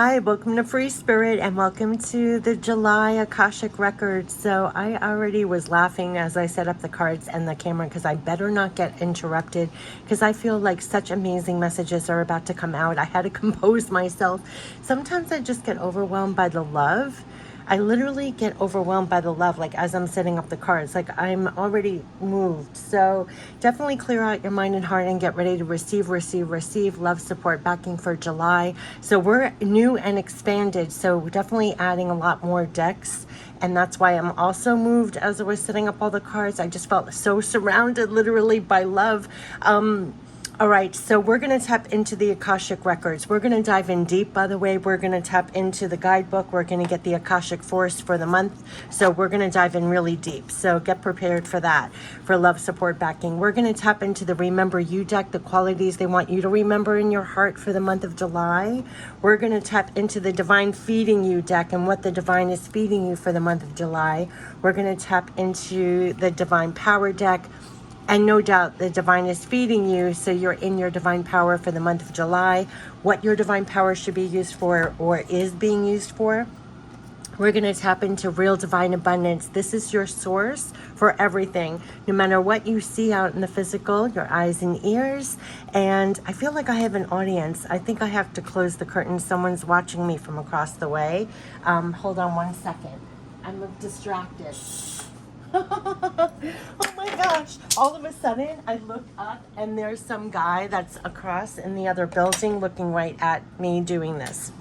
Hi, welcome to Free Spirit and welcome to the July Akashic Records. So I already was laughing as I set up the cards and the camera because I better not get interrupted because I feel like such amazing messages are about to come out. I had to compose myself. Sometimes I just get overwhelmed by the love. I literally get overwhelmed by the love, like as I'm setting up the cards, like I'm already moved. So definitely clear out your mind and heart and get ready to receive love, support, backing for July. So we're new and expanded. So definitely adding a lot more decks. And that's why I'm also moved as I was setting up all the cards. I just felt so surrounded literally by love. All right, so we're going to tap into the Akashic Records. We're going to dive in deep, by the way. We're going to tap into the guidebook. We're going to get the Akashic Force for the month. So we're going to dive in really deep. So get prepared for that, for love, support, backing. We're going to tap into the Remember You deck, the qualities they want you to remember in your heart for the month of July. We're going to tap into the Divine Feeding You deck and what the Divine is feeding you for the month of July. We're going to tap into the Divine Power deck. And no doubt the divine is feeding you, so you're in your divine power for the month of July. What your divine power should be used for or is being used for. We're going to tap into real divine abundance. This is your source for everything, no matter what you see out in the physical, your eyes and ears. And I feel like I have an audience. I think I have to close the curtain. Someone's watching me from across the way. Hold on one second. I'm distracted. Oh my gosh, all of a sudden I look up and there's some guy that's across in the other building looking right at me doing this.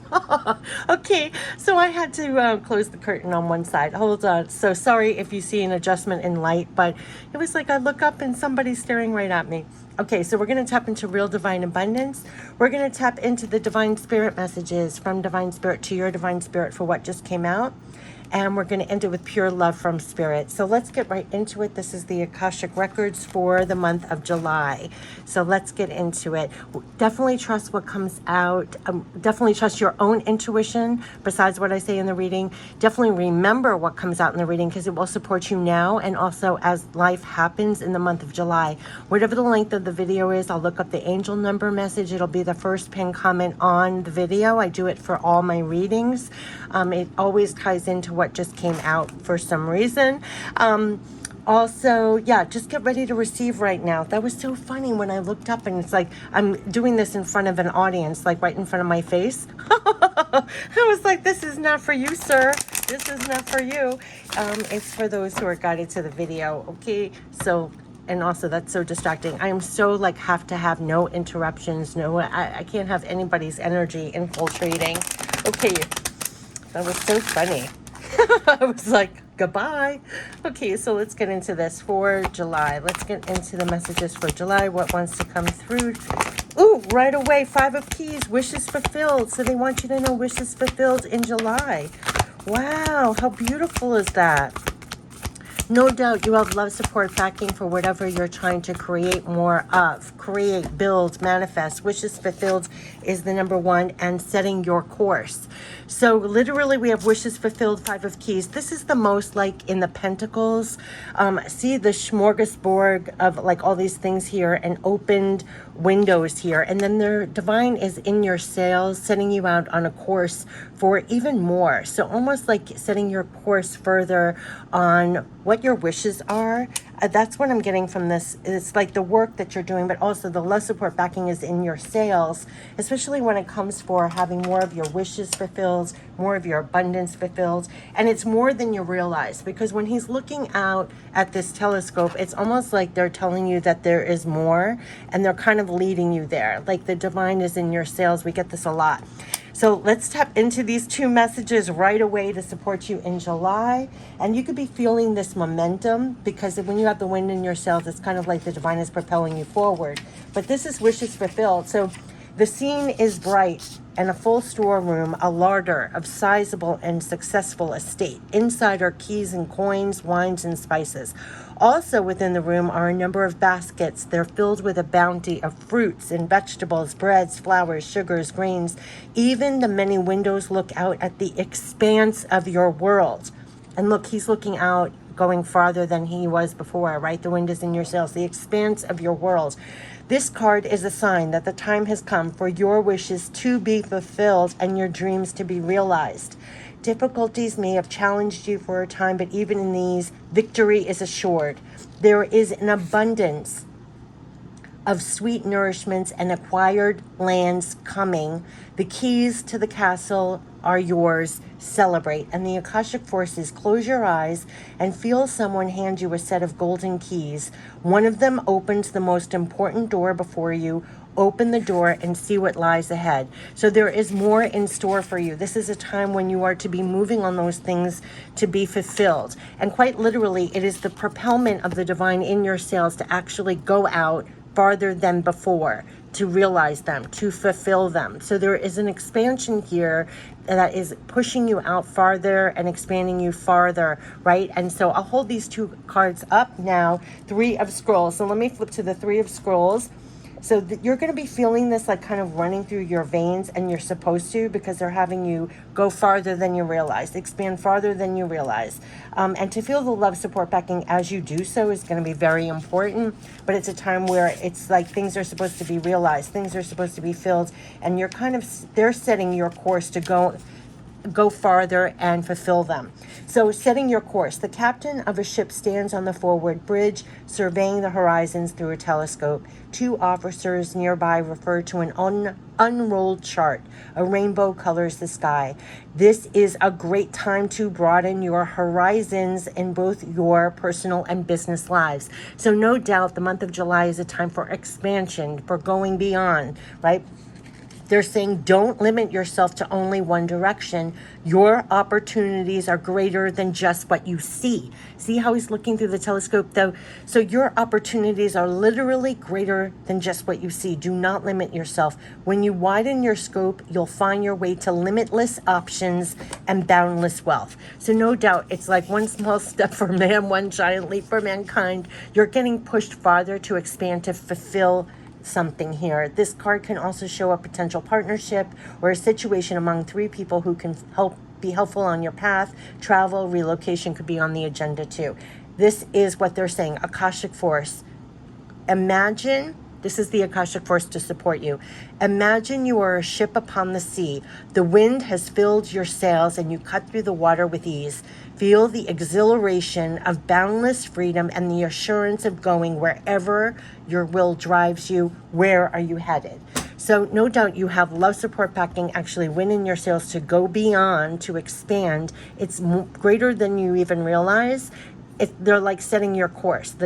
Okay, so I had to close the curtain on one side. Hold on. So sorry if you see an adjustment in light, but it was like I look up and somebody's staring right at me. Okay, so we're going to tap into real divine abundance. We're going to tap into the divine spirit messages from divine spirit to your divine spirit for what just came out. And we're going to end it with pure love from spirit. So let's get right into it. This is the Akashic Records for the month of July. So let's get into it. Definitely trust what comes out. Definitely trust your own intuition besides what I say in the reading. Definitely remember what comes out in the reading because it will support you now and also as life happens in the month of July. Whatever the length of the video is, I'll look up the angel number message. It'll be the first pinned comment on the video. I do it for all my readings. It always ties into what just came out for some reason. Also, yeah, just get ready to receive right now. That was so funny when I looked up and it's like I'm doing this in front of an audience, like right in front of my face. I was like, this is not for you, sir. This is not for you. It's for those who are guided to the video. Okay, so and also that's so distracting. I am so like have to have no interruptions. No, I can't have anybody's energy infiltrating. Okay, that was so funny. I was like, goodbye. Okay, so let's get into this for July. Let's get into the messages for July. What wants to come through? Ooh, right away, 5 of Keys, wishes fulfilled. So they want you to know wishes fulfilled in July. Wow, how beautiful is that? No doubt you have love, support, backing for whatever you're trying to create more of. Create, build, manifest. Wishes fulfilled is the number one, and setting your course. So literally we have wishes fulfilled, 5 of Keys. This is the most like in the Pentacles. See the smorgasbord of like all these things here and opened windows here. And then the divine is in your sails, setting you out on a course for even more. So almost like setting your course further on what your wishes are. That's what I'm getting from this. It's like the work that you're doing, but also the love, support, backing is in your sails, especially when it comes for having more of your wishes fulfilled, more of your abundance fulfilled. And it's more than you realize, because when he's looking out at this telescope, it's almost like they're telling you that there is more and they're kind of leading you there. Like the divine is in your sails. We get this a lot. So let's tap into these 2 messages right away to support you in July. And you could be feeling this momentum because when you have the wind in your sails, it's kind of like the divine is propelling you forward. But this is wishes fulfilled. So the scene is bright and a full storeroom, a larder of sizable and successful estate. Inside are keys and coins, wines and spices. Also within the room are a number of baskets. They're filled with a bounty of fruits and vegetables, breads, flowers, sugars, grains. Even the many windows look out at the expanse of your world. And look, he's looking out going farther than he was before, right? The wind is in your sails, the expanse of your world. This card is a sign that the time has come for your wishes to be fulfilled and your dreams to be realized. Difficulties may have challenged you for a time, but even in these, victory is assured. There is an abundance of sweet nourishments and acquired lands coming. The keys to the castle are yours. Celebrate. And the Akashic forces, close your eyes and feel someone hand you a set of golden keys. One of them opens the most important door before you. Open the door and see what lies ahead. So there is more in store for you. This is a time when you are to be moving on those things to be fulfilled. And quite literally, it is the propelment of the divine in your sails to actually go out farther than before, to realize them, to fulfill them. So there is an expansion here that is pushing you out farther and expanding you farther, right? And so I'll hold these two cards up now. Three of Scrolls. So let me flip to the Three of Scrolls. So you're going to be feeling this like kind of running through your veins, and you're supposed to, because they're having you go farther than you realize, expand farther than you realize. And to feel the love, support, backing as you do so is going to be very important. But it's a time where it's like things are supposed to be realized, things are supposed to be filled, and you're kind of, they're setting your course to go farther and fulfill them. So setting your course. The captain of a ship stands on the forward bridge, surveying the horizons through a telescope. Two officers nearby refer to an unrolled chart. A rainbow colors the sky. This is a great time to broaden your horizons in both your personal and business lives. So no doubt the month of July is a time for expansion, for going beyond, right? They're saying don't limit yourself to only one direction. Your opportunities are greater than just what you see. See how he's looking through the telescope though? So your opportunities are literally greater than just what you see. Do not limit yourself. When you widen your scope, you'll find your way to limitless options and boundless wealth. So no doubt it's like one small step for man, one giant leap for mankind. You're getting pushed farther to expand, to fulfill something here. This card can also show a potential partnership or a situation among three people who can be helpful on your path. Travel, relocation could be on the agenda too. This is what they're saying. Akashic force. Imagine, this is the Akashic force to support you. Imagine you are a ship upon the sea. The wind has filled your sails and you cut through the water with ease. Feel the exhilaration of boundless freedom and the assurance of going wherever your will drives you. Where are you headed? So no doubt you have love, support, backing, actually wind in your sails to go beyond, to expand. It's greater than you even realize. They're like setting your course.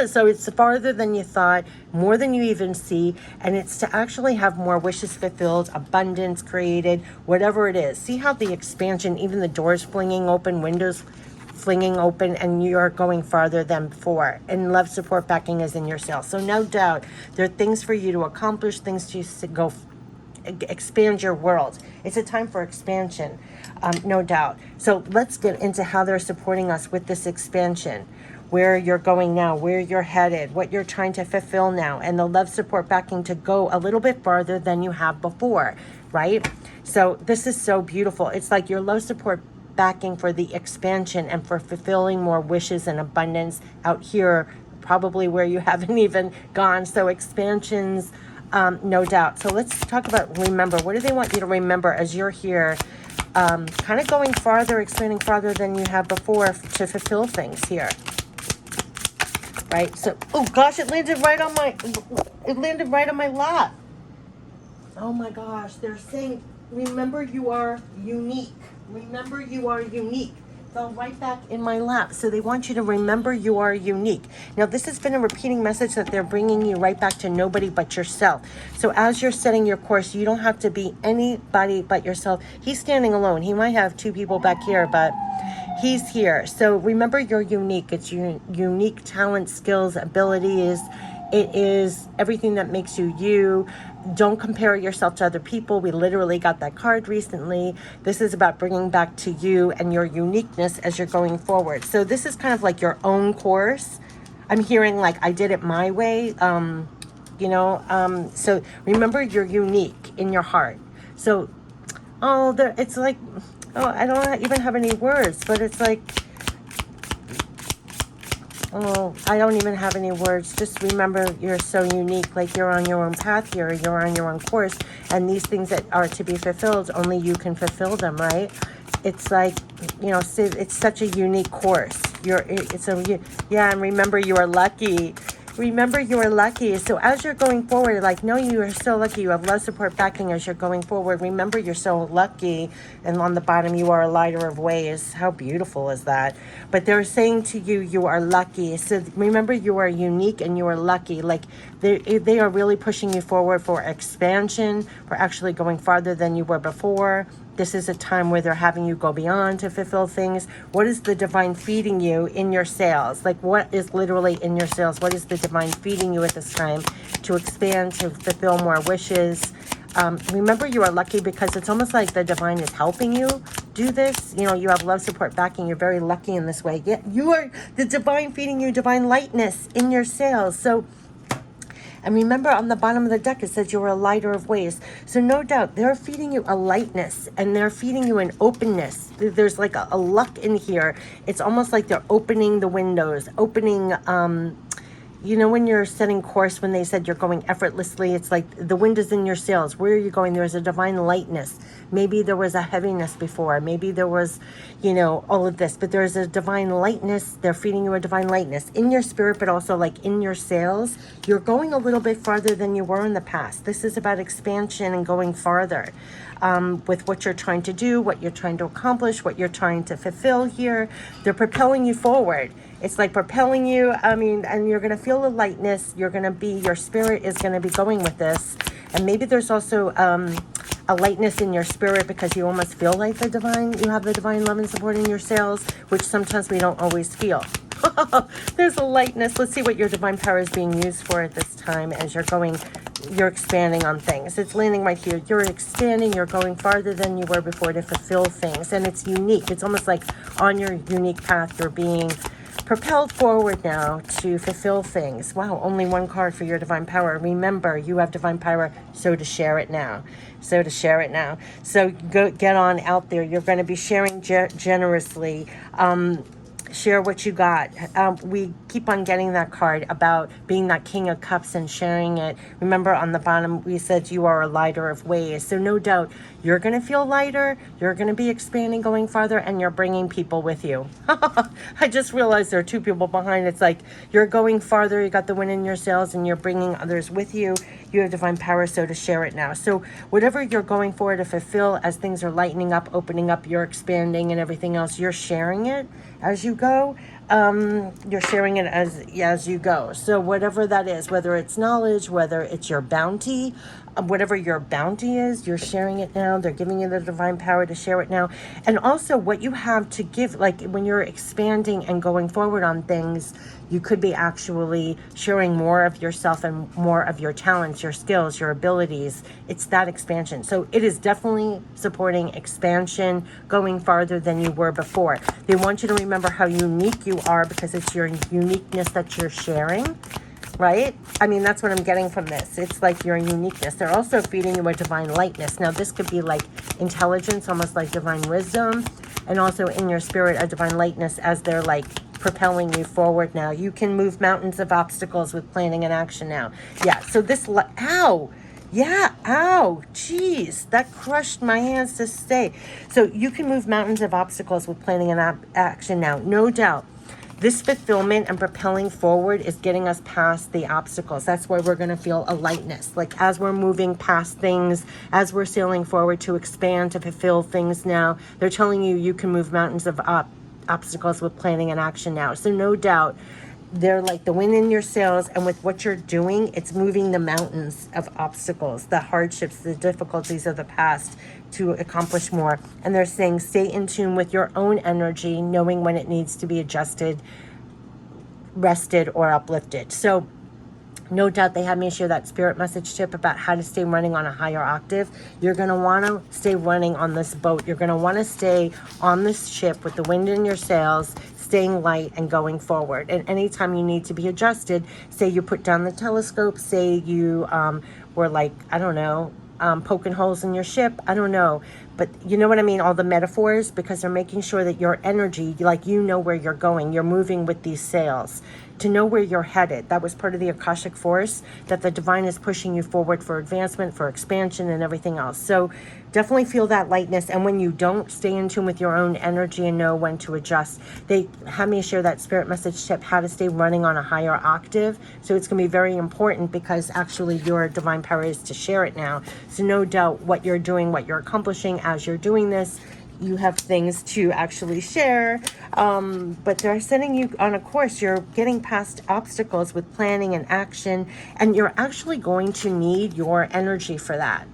So it's farther than you thought, more than you even see, and it's to actually have more wishes fulfilled, abundance created, whatever it is. See how the expansion, even the doors flinging open, windows flinging open, and you are going farther than before. And love, support, backing is in your sail. So no doubt there are things for you to accomplish, things to go expand your world. It's a time for expansion, no doubt. So let's get into how they're supporting us with this expansion, where you're going now, where you're headed, what you're trying to fulfill now, and the love, support, backing to go a little bit farther than you have before, right? So this is so beautiful. It's like your love, support, backing for the expansion and for fulfilling more wishes and abundance out here, probably where you haven't even gone. So expansions, no doubt. So let's talk about remember. What do they want you to remember as you're here, kind of going farther, expanding farther than you have before to fulfill things here, right? So, oh gosh, it landed right on my lap. Oh my gosh, they're saying, remember you are unique. Remember you are unique. Fell right back in my lap. So they want you to remember you are unique. Now, this has been a repeating message that they're bringing you right back to nobody but yourself. So as you're setting your course, you don't have to be anybody but yourself. He's standing alone. He might have two people back here, but he's here. So remember you're unique. It's your unique talent, skills, abilities. It is everything that makes you you. Don't compare yourself to other people. We literally got that card recently. This is about bringing back to you and your uniqueness as you're going forward. So this is kind of like your own course. I'm hearing like I did it my way. So remember you're unique in your heart. So, it's like, I don't even have any words, but it's like, Oh, I don't even have any words. Just remember, you're so unique. Like, you're on your own path here. You're on your own course. And these things that are to be fulfilled, only you can fulfill them, right? It's like, you know, it's such a unique course. Yeah, and remember, you are lucky. Remember, you are lucky. So as you're going forward, like, no, you are so lucky. You have love, support, backing as you're going forward. Remember, you're so lucky. And on the bottom, you are a lighter of ways. How beautiful is that? But they're saying to you, you are lucky. So remember, you are unique and you are lucky. Like, they are really pushing you forward for expansion, for actually going farther than you were before. This is a time where they're having you go beyond to fulfill things. What is the divine feeding you in your sales? Like, what is literally in your sales? What is the divine feeding you at this time to expand, to fulfill more wishes? Remember, you are lucky because it's almost like the divine is helping you do this. You know, you have love, support, backing. You're very lucky in this way. Yeah, you are the divine feeding you divine lightness in your sales. So, and remember, on the bottom of the deck, it says you're a lighter of ways. So no doubt, they're feeding you a lightness and they're feeding you an openness. There's like a luck in here. It's almost like they're opening the windows, opening, you know, when you're setting course, when they said you're going effortlessly, it's like the wind is in your sails. Where are you going? There's a divine lightness. Maybe there was a heaviness before. Maybe there was, you know, all of this. But there's a divine lightness. They're feeding you a divine lightness in your spirit, but also like in your sails. You're going a little bit farther than you were in the past. This is about expansion and going farther with what you're trying to do, what you're trying to accomplish, what you're trying to fulfill here. They're propelling you forward. It's like propelling you. I mean, and you're going to feel the lightness. You're going to be, your spirit is going to be going with this. And maybe there's also a lightness in your spirit because you almost feel like the divine. You have the divine love and support in your sails, which sometimes we don't always feel. There's a lightness. Let's see what your divine power is being used for at this time as you're going, you're expanding on things. It's landing right here. You're expanding. You're going farther than you were before to fulfill things. And it's unique. It's almost like on your unique path, you're being propelled forward now to fulfill things. Wow, only one card for your divine power. Remember, you have divine power, so to share it now. So to share it now. So go get on out there. You're going to be sharing generously. Share what you got. We keep on getting that card about being that King of Cups and sharing it. Remember, on the bottom, we said you are a lighter of ways. So no doubt, you're going to feel lighter. You're going to be expanding, going farther, and you're bringing people with you. I just realized there are two people behind. It's like you're going farther. You got the wind in your sails, and you're bringing others with you. You have divine power, so to share it now. So whatever you're going for to fulfill, as things are lightening up, opening up, you're expanding and everything else, you're sharing it as you go. You're sharing it as you go. So whatever that is, whether it's knowledge, whether it's your bounty, whatever your bounty is, you're sharing it now. They're giving you the divine power to share it now. And also what you have to give, like when you're expanding and going forward on things, you could be actually sharing more of yourself and more of your talents, your skills, your abilities. It's that expansion. So it is definitely supporting expansion, going farther than you were before. They want you to remember how unique you are because it's your uniqueness that you're sharing, right? I mean, that's what I'm getting from this. It's like your uniqueness. They're also feeding you a divine lightness. Now, this could be like intelligence, almost like divine wisdom, and also in your spirit, a divine lightness as they're like propelling you forward now. You can move mountains of obstacles with planning and action now. Yeah, so this, ow! Yeah, ow, jeez, that crushed my hands to stay. So you can move mountains of obstacles with planning and action now, no doubt. This fulfillment and propelling forward is getting us past the obstacles. That's why we're going to feel a lightness. Like as we're moving past things, as we're sailing forward to expand, to fulfill things now, they're telling you you can move mountains of obstacles with planning and action now. So no doubt, they're like the wind in your sails, and with what you're doing, it's moving the mountains of obstacles, the hardships, the difficulties of the past to accomplish more. And they're saying stay in tune with your own energy, knowing when it needs to be adjusted, rested, or uplifted. So no doubt they had me share that spirit message tip about how to stay running on a higher octave. You're going to want to stay running on this boat. You're going to want to stay on this ship with the wind in your sails, staying light and going forward. And anytime you need to be adjusted, say you put down the telescope, say you were like, I don't know, poking holes in your ship, I don't know. but you know what I mean, all the metaphors, because they're making sure that your energy, like, you know where you're going, you're moving with these sails to know where you're headed. That was part of the Akashic force, that the divine is pushing you forward for advancement, for expansion, and everything else. So definitely feel that lightness. And when you don't, stay in tune with your own energy and know when to adjust. They had me share that spirit message tip, how to stay running on a higher octave. So it's going to be very important, because actually your divine power is to share it now. So no doubt what you're doing, what you're accomplishing as you're doing this, you have things to actually share, but they're sending you on a course. You're getting past obstacles with planning and action, and you're actually going to need your energy for that.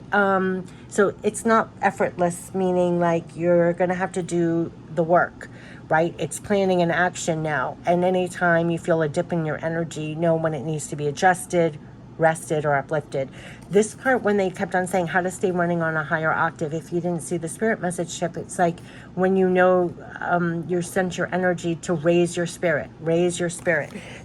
So it's not effortless, meaning like you're going to have to do the work, right? It's planning and action now. And anytime you feel a dip in your energy, know when it needs to be adjusted, rested, or uplifted. This part, when they kept on saying how to stay running on a higher octave, if you didn't see the spirit message tip, it's like when you know you sent your energy to raise your spirit.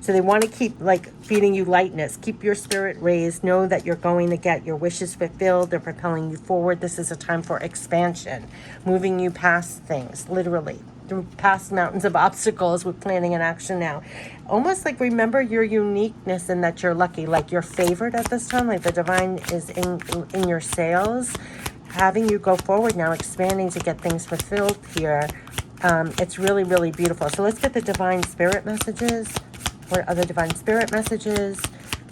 So they want to keep like feeding you lightness, keep your spirit raised, know that you're going to get your wishes fulfilled. They're propelling you forward. This is a time for expansion, moving you past things, literally through past mountains of obstacles with planning and action now. Almost like remember your uniqueness, and that you're lucky, like you're favored at this time, like the divine is in your sails, having you go forward now, expanding to get things fulfilled here. It's really, really beautiful. So let's get the divine spirit messages. What are the divine spirit messages?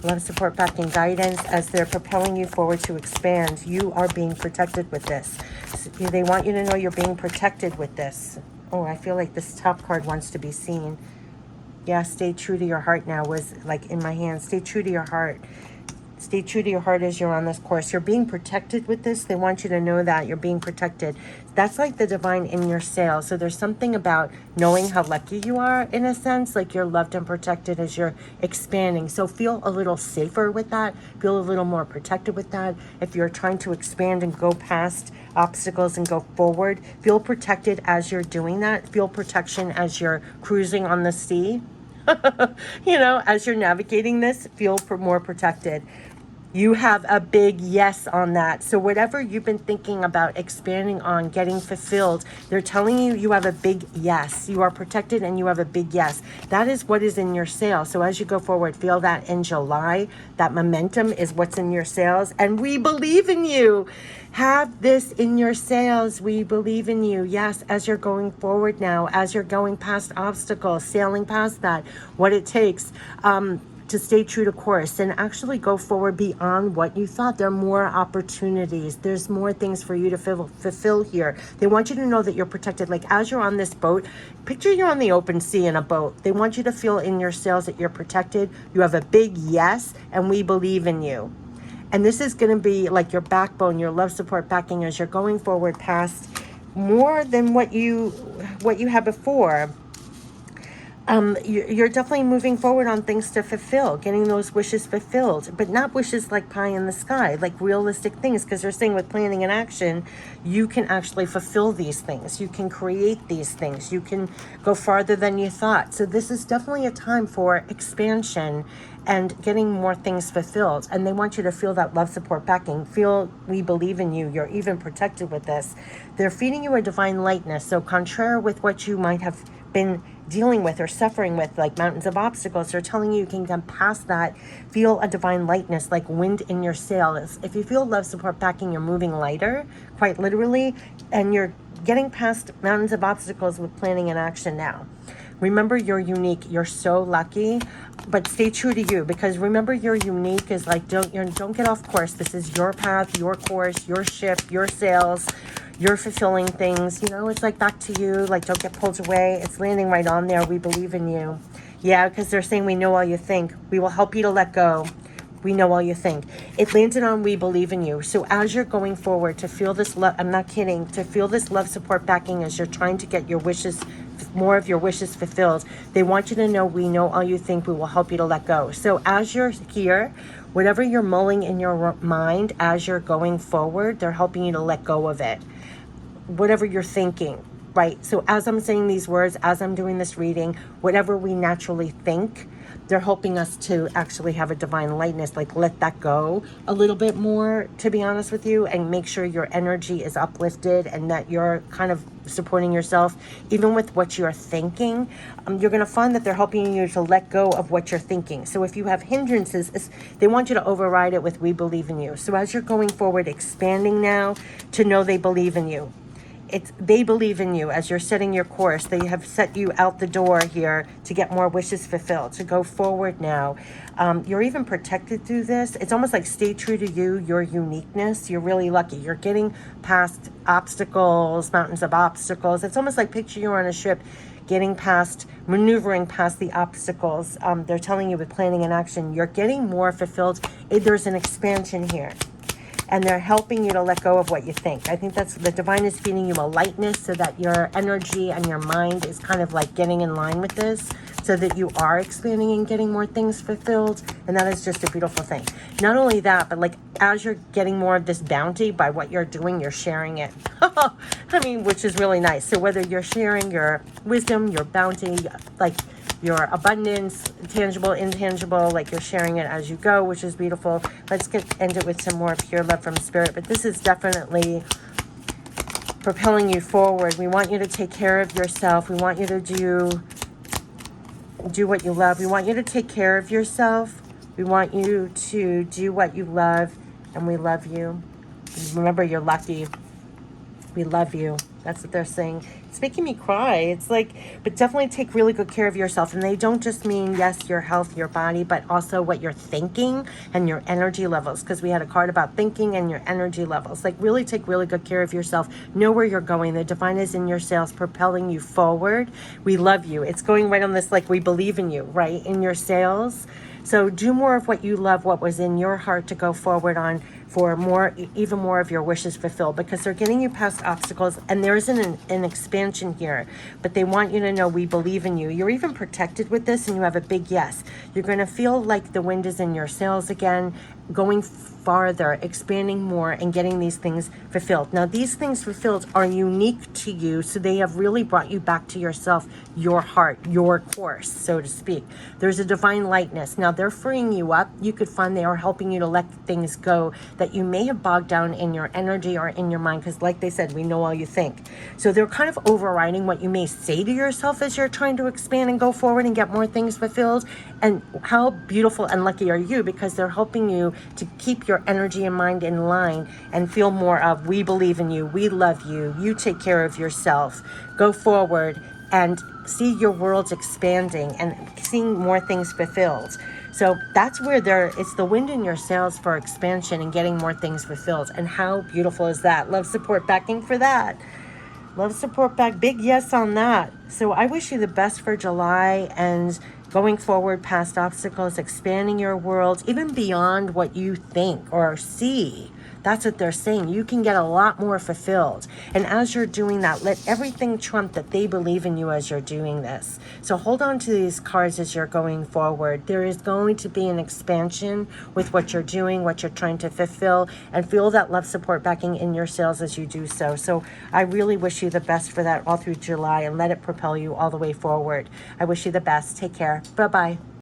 Love, support, backing, guidance as they're propelling you forward to expand. You are being protected with this. They want you to know you're being protected with this. Oh, I feel like this top card wants to be seen. Yeah, stay true to your heart now was like in my hand. Stay true to your heart. Stay true to your heart as you're on this course. You're being protected with this. They want you to know that you're being protected. That's like the divine in your sail. So there's something about knowing how lucky you are, in a sense, like you're loved and protected as you're expanding. So feel a little safer with that. Feel a little more protected with that. If you're trying to expand and go past obstacles and go forward, feel protected as you're doing that. Feel protection as you're cruising on the sea. You know, as you're navigating this, feel more protected. You have a big yes on that. So whatever you've been thinking about expanding on, getting fulfilled, they're telling you you have a big yes. You are protected and you have a big yes. That is what is in your sail. So as you go forward, feel that in July, that momentum is what's in your sails. And we believe in you. Have this in your sails. We believe in you. Yes, as you're going forward now, as you're going past obstacles, sailing past that, what it takes, to stay true to course and actually go forward beyond what you thought. There are more opportunities. There's more things for you to fulfill here. They want you to know that you're protected. Like as you're on this boat, picture you're on the open sea in a boat. They want you to feel in your sails that you're protected. You have a big yes, and we believe in you. And this is going to be like your backbone, your love, support, backing as you're going forward past more than what you had before. You're definitely moving forward on things to fulfill, getting those wishes fulfilled, but not wishes like pie in the sky, like realistic things, because they're saying with planning and action, you can actually fulfill these things. You can create these things. You can go farther than you thought. So this is definitely a time for expansion and getting more things fulfilled. And they want you to feel that love, support, backing. Feel we believe in you. You're even protected with this. They're feeding you a divine lightness. So contrary with what you might have been dealing with or suffering with, like mountains of obstacles, they're telling you can come past that. Feel a divine lightness, like wind in your sails. If you feel love, support, backing, you're moving lighter, quite literally, and you're getting past mountains of obstacles with planning and action now. Remember, you're unique. You're so lucky, but stay true to you, because remember, you're unique is like, don't get off course. This is your path, your course, your ship, your sails. You're fulfilling things, you know, it's like back to you, like don't get pulled away. It's landing right on there. We believe in you. Yeah, because they're saying we know all you think. We will help you to let go. We know all you think. It landed on we believe in you. So as you're going forward to feel this love, I'm not kidding, to feel this love, support, backing as you're trying to get your wishes, more of your wishes fulfilled, they want you to know we know all you think. We will help you to let go. So as you're here, whatever you're mulling in your mind as you're going forward, they're helping you to let go of it. Whatever you're thinking, right? So as I'm saying these words, as I'm doing this reading, whatever we naturally think, they're helping us to actually have a divine lightness, like let that go a little bit more, to be honest with you, and make sure your energy is uplifted and that you're kind of supporting yourself, even with what you're thinking. You're going to find that they're helping you to let go of what you're thinking. So if you have hindrances, they want you to override it with "we believe in you." So as you're going forward, expanding now to know they believe in you. They believe in you as you're setting your course. They have set you out the door here to get more wishes fulfilled, to go forward now. You're even protected through this. It's almost like stay true to you, your uniqueness. You're really lucky. You're getting past obstacles, mountains of obstacles. It's almost like picture you're on a ship getting past, maneuvering past the obstacles. They're telling you with planning and action, you're getting more fulfilled. There's an expansion here. And they're helping you to let go of what you think. I think that's the divine is feeding you a lightness so that your energy and your mind is kind of like getting in line with this, so that you are expanding and getting more things fulfilled. And that is just a beautiful thing. Not only that, but like as you're getting more of this bounty by what you're doing, you're sharing it. I mean, which is really nice. So whether you're sharing your wisdom, your bounty, like your abundance, tangible, intangible, like you're sharing it as you go, which is beautiful. Let's end it with some more pure love from spirit. But this is definitely propelling you forward. We want you to take care of yourself. We want you to do what you love. We want you to take care of yourself. We want you to do what you love, and we love you. Remember, you're lucky. We love you. That's what they're saying. It's making me cry. It's like, but definitely take really good care of yourself. And they don't just mean, yes, your health, your body, but also what you're thinking and your energy levels. Because we had a card about thinking and your energy levels. Like really take really good care of yourself. Know where you're going. The divine is in your sails, propelling you forward. We love you. It's going right on this, like we believe in you, right? In your sails. So do more of what you love, what was in your heart to go forward on for more, even more of your wishes fulfilled, because they're getting you past obstacles and there isn't an expansion here, but they want you to know we believe in you. You're even protected with this and you have a big yes. You're going to feel like the wind is in your sails again, going farther, expanding more and getting these things fulfilled. Now, these things fulfilled are unique to you, so they have really brought you back to yourself, your heart, your course, so to speak. There's a divine lightness. Now, they're freeing you up. You could find they are helping you to let things go that you may have bogged down in your energy or in your mind, because like they said, we know all you think. So they're kind of overriding what you may say to yourself as you're trying to expand and go forward and get more things fulfilled. And how beautiful and lucky are you, because they're helping you to keep your energy and mind in line and feel more of we believe in you, we love you, you take care of yourself, go forward and see your world's expanding and seeing more things fulfilled. So that's where it's the wind in your sails for expansion and getting more things fulfilled. And how beautiful is that? Love, support, backing for that. Love, support, back. Big yes on that. So I wish you the best for July and going forward past obstacles, expanding your world, even beyond what you think or see. That's what they're saying. You can get a lot more fulfilled. And as you're doing that, let everything trump that they believe in you as you're doing this. So hold on to these cards as you're going forward. There is going to be an expansion with what you're doing, what you're trying to fulfill, and feel that love, support, backing in your sails as you do so. So I really wish you the best for that all through July, and let it propel you all the way forward. I wish you the best. Take care. Bye-bye.